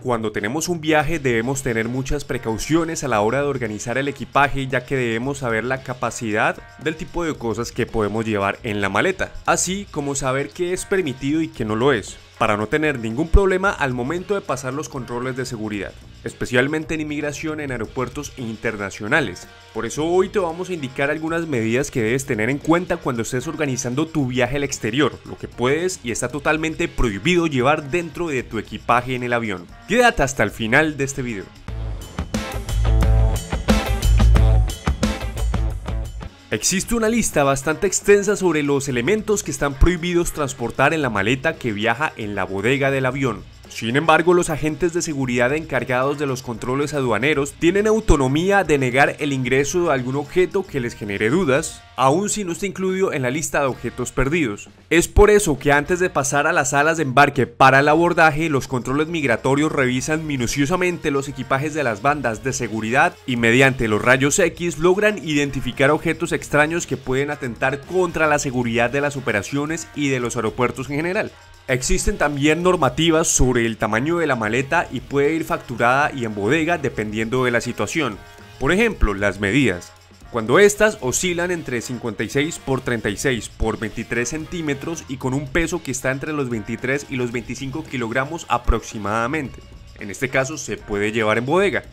Cuando tenemos un viaje debemos tener muchas precauciones a la hora de organizar el equipaje, ya que debemos saber la capacidad del tipo de cosas que podemos llevar en la maleta, así como saber qué es permitido y qué no lo es, para no tener ningún problema al momento de pasar los controles de seguridad, especialmente en inmigración en aeropuertos internacionales. Por eso hoy te vamos a indicar algunas medidas que debes tener en cuenta cuando estés organizando tu viaje al exterior, lo que puedes y está totalmente prohibido llevar dentro de tu equipaje en el avión. Quédate hasta el final de este video. Existe una lista bastante extensa sobre los elementos que están prohibidos transportar en la maleta que viaja en la bodega del avión. Sin embargo, los agentes de seguridad encargados de los controles aduaneros tienen autonomía de negar el ingreso de algún objeto que les genere dudas, aun si no está incluido en la lista de objetos perdidos. Es por eso que antes de pasar a las salas de embarque para el abordaje, los controles migratorios revisan minuciosamente los equipajes de las bandas de seguridad y mediante los rayos X logran identificar objetos extraños que pueden atentar contra la seguridad de las operaciones y de los aeropuertos en general. Existen también normativas sobre el tamaño de la maleta y puede ir facturada y en bodega dependiendo de la situación. Por ejemplo, las medidas. Cuando estas oscilan entre 56 por 36 por 23 centímetros y con un peso que está entre los 23 y los 25 kilogramos aproximadamente. En este caso se puede llevar en bodega.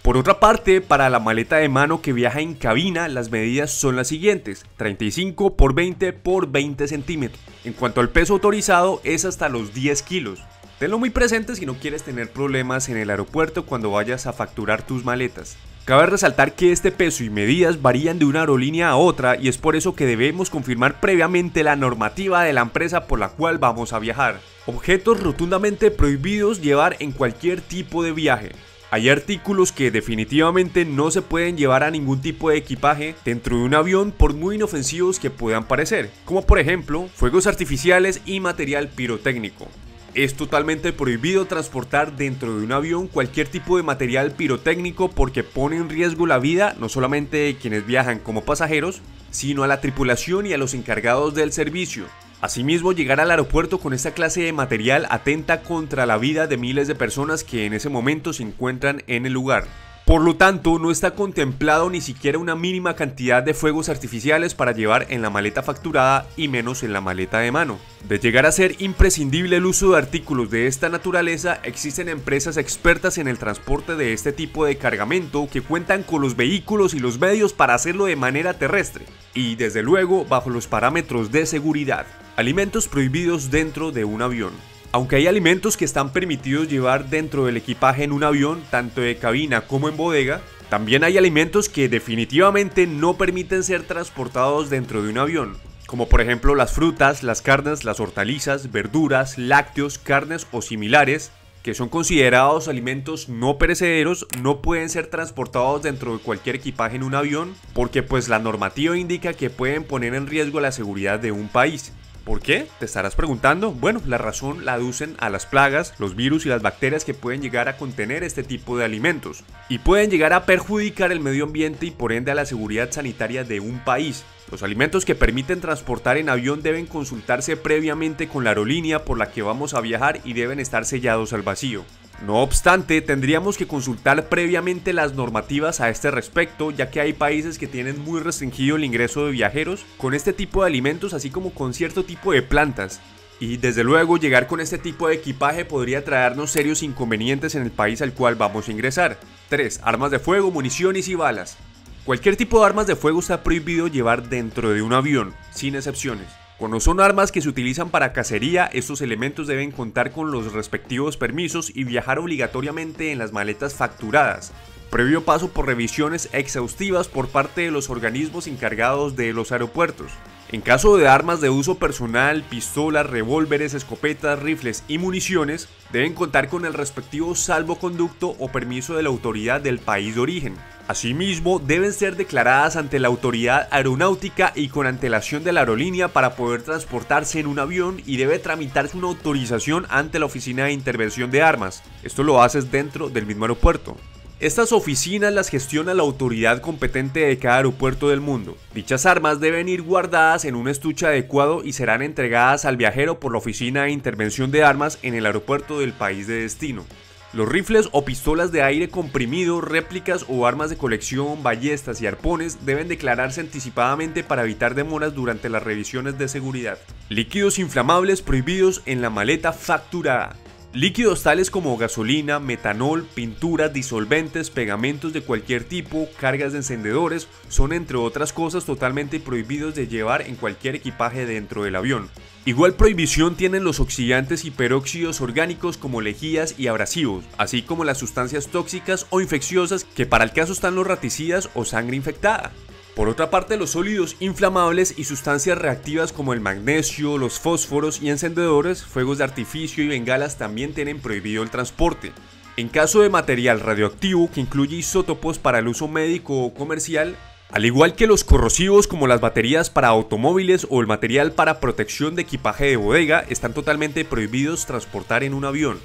Por otra parte, para la maleta de mano que viaja en cabina, las medidas son las siguientes: 35 por 20 por 20 centímetros. En cuanto al peso autorizado, es hasta los 10 kilos. Tenlo muy presente si no quieres tener problemas en el aeropuerto cuando vayas a facturar tus maletas. Cabe resaltar que este peso y medidas varían de una aerolínea a otra y es por eso que debemos confirmar previamente la normativa de la empresa por la cual vamos a viajar. Objetos rotundamente prohibidos llevar en cualquier tipo de viaje. Hay artículos que definitivamente no se pueden llevar a ningún tipo de equipaje dentro de un avión por muy inofensivos que puedan parecer, como por ejemplo fuegos artificiales y material pirotécnico. Es totalmente prohibido transportar dentro de un avión cualquier tipo de material pirotécnico porque pone en riesgo la vida no solamente de quienes viajan como pasajeros, sino a la tripulación y a los encargados del servicio. Asimismo, llegar al aeropuerto con esta clase de material atenta contra la vida de miles de personas que en ese momento se encuentran en el lugar. Por lo tanto, no está contemplado ni siquiera una mínima cantidad de fuegos artificiales para llevar en la maleta facturada y menos en la maleta de mano. De llegar a ser imprescindible el uso de artículos de esta naturaleza, existen empresas expertas en el transporte de este tipo de cargamento que cuentan con los vehículos y los medios para hacerlo de manera terrestre y, desde luego, bajo los parámetros de seguridad. Alimentos prohibidos dentro de un avión. Aunque hay alimentos que están permitidos llevar dentro del equipaje en un avión, tanto de cabina como en bodega, también hay alimentos que definitivamente no permiten ser transportados dentro de un avión, como por ejemplo las frutas, las carnes, las hortalizas, verduras, lácteos, carnes o similares, que son considerados alimentos no perecederos, no pueden ser transportados dentro de cualquier equipaje en un avión, porque pues la normativa indica que pueden poner en riesgo la seguridad de un país. ¿Por qué? Te estarás preguntando. Bueno, la razón la aducen a las plagas, los virus y las bacterias que pueden llegar a contener este tipo de alimentos y pueden llegar a perjudicar el medio ambiente y por ende a la seguridad sanitaria de un país. Los alimentos que permiten transportar en avión deben consultarse previamente con la aerolínea por la que vamos a viajar y deben estar sellados al vacío. No obstante, tendríamos que consultar previamente las normativas a este respecto, ya que hay países que tienen muy restringido el ingreso de viajeros con este tipo de alimentos, así como con cierto tipo de plantas. Y desde luego, llegar con este tipo de equipaje podría traernos serios inconvenientes en el país al cual vamos a ingresar. 3. Armas de fuego, municiones y balas. Cualquier tipo de armas de fuego está prohibido llevar dentro de un avión, sin excepciones. Cuando son armas que se utilizan para cacería, estos elementos deben contar con los respectivos permisos y viajar obligatoriamente en las maletas facturadas, previo paso por revisiones exhaustivas por parte de los organismos encargados de los aeropuertos. En caso de armas de uso personal, pistolas, revólveres, escopetas, rifles y municiones, deben contar con el respectivo salvoconducto o permiso de la autoridad del país de origen. Asimismo, deben ser declaradas ante la autoridad aeronáutica y con antelación de la aerolínea para poder transportarse en un avión y debe tramitarse una autorización ante la Oficina de Intervención de Armas. Esto lo haces dentro del mismo aeropuerto. Estas oficinas las gestiona la autoridad competente de cada aeropuerto del mundo. Dichas armas deben ir guardadas en un estuche adecuado y serán entregadas al viajero por la Oficina de Intervención de Armas en el aeropuerto del país de destino. Los rifles o pistolas de aire comprimido, réplicas o armas de colección, ballestas y arpones deben declararse anticipadamente para evitar demoras durante las revisiones de seguridad. Líquidos inflamables prohibidos en la maleta facturada. Líquidos tales como gasolina, metanol, pinturas, disolventes, pegamentos de cualquier tipo, cargas de encendedores, son entre otras cosas totalmente prohibidos de llevar en cualquier equipaje dentro del avión. Igual prohibición tienen los oxidantes y peróxidos orgánicos como lejías y abrasivos, así como las sustancias tóxicas o infecciosas que para el caso están los raticidas o sangre infectada. Por otra parte, los sólidos inflamables y sustancias reactivas como el magnesio, los fósforos y encendedores, fuegos de artificio y bengalas también tienen prohibido el transporte. En caso de material radioactivo que incluye isótopos para el uso médico o comercial, al igual que los corrosivos como las baterías para automóviles o el material para protección de equipaje de bodega, están totalmente prohibidos transportar en un avión.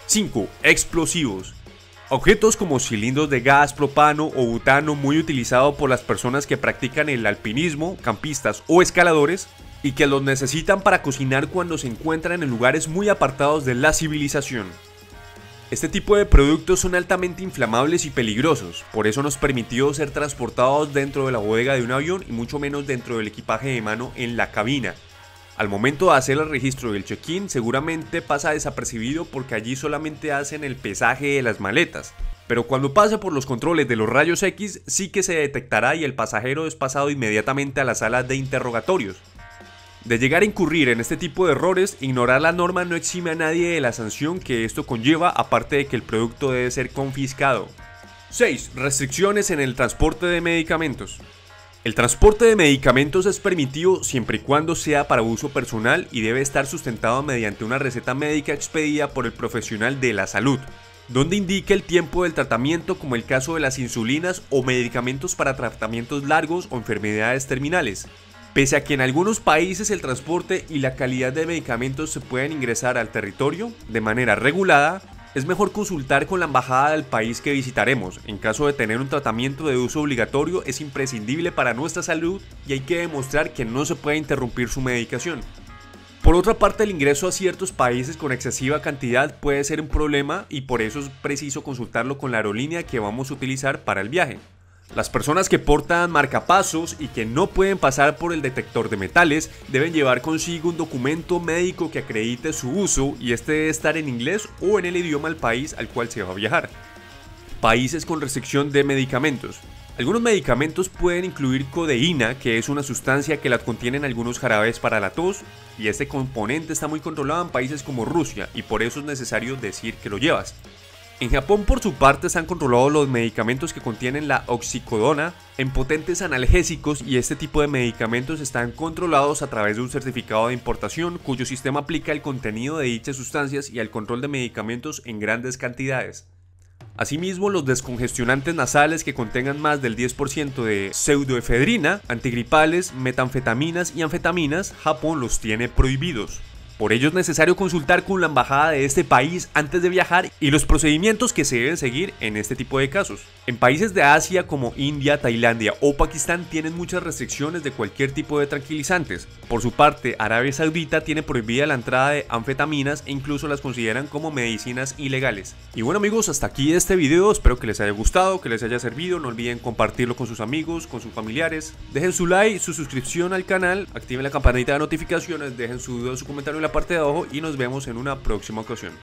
5. Explosivos. Objetos como cilindros de gas, propano o butano muy utilizados por las personas que practican el alpinismo, campistas o escaladores y que los necesitan para cocinar cuando se encuentran en lugares muy apartados de la civilización. Este tipo de productos son altamente inflamables y peligrosos, por eso no es permitido ser transportados dentro de la bodega de un avión y mucho menos dentro del equipaje de mano en la cabina. Al momento de hacer el registro del check-in seguramente pasa desapercibido porque allí solamente hacen el pesaje de las maletas, pero cuando pase por los controles de los rayos X sí que se detectará y el pasajero es pasado inmediatamente a la sala de interrogatorios. De llegar a incurrir en este tipo de errores, ignorar la norma no exime a nadie de la sanción que esto conlleva, aparte de que el producto debe ser confiscado. 6. Restricciones en el transporte de medicamentos. El transporte de medicamentos es permitido siempre y cuando sea para uso personal y debe estar sustentado mediante una receta médica expedida por el profesional de la salud, donde indique el tiempo del tratamiento, como el caso de las insulinas o medicamentos para tratamientos largos o enfermedades terminales. Pese a que en algunos países el transporte y la calidad de medicamentos se pueden ingresar al territorio de manera regulada, es mejor consultar con la embajada del país que visitaremos. En caso de tener un tratamiento de uso obligatorio, es imprescindible para nuestra salud y hay que demostrar que no se puede interrumpir su medicación. Por otra parte, el ingreso a ciertos países con excesiva cantidad puede ser un problema y por eso es preciso consultarlo con la aerolínea que vamos a utilizar para el viaje. Las personas que portan marcapasos y que no pueden pasar por el detector de metales deben llevar consigo un documento médico que acredite su uso y este debe estar en inglés o en el idioma del país al cual se va a viajar. Países con restricción de medicamentos. Algunos medicamentos pueden incluir codeína, que es una sustancia que la contienen algunos jarabes para la tos, y este componente está muy controlado en países como Rusia y por eso es necesario decir que lo llevas. En Japón, por su parte, están controlados los medicamentos que contienen la oxicodona en potentes analgésicos y este tipo de medicamentos están controlados a través de un certificado de importación cuyo sistema aplica el contenido de dichas sustancias y al control de medicamentos en grandes cantidades. Asimismo, los descongestionantes nasales que contengan más del 10% de pseudoefedrina, antigripales, metanfetaminas y anfetaminas, Japón los tiene prohibidos. Por ello es necesario consultar con la embajada de este país antes de viajar y los procedimientos que se deben seguir en este tipo de casos. En países de Asia como India, Tailandia o Pakistán tienen muchas restricciones de cualquier tipo de tranquilizantes. Por su parte, Arabia Saudita tiene prohibida la entrada de anfetaminas e incluso las consideran como medicinas ilegales. Y bueno amigos, hasta aquí este video, espero que les haya gustado, que les haya servido, no olviden compartirlo con sus amigos, con sus familiares. Dejen su like, su suscripción al canal, activen la campanita de notificaciones, dejen su duda o su comentario en la parte de abajo y nos vemos en una próxima ocasión.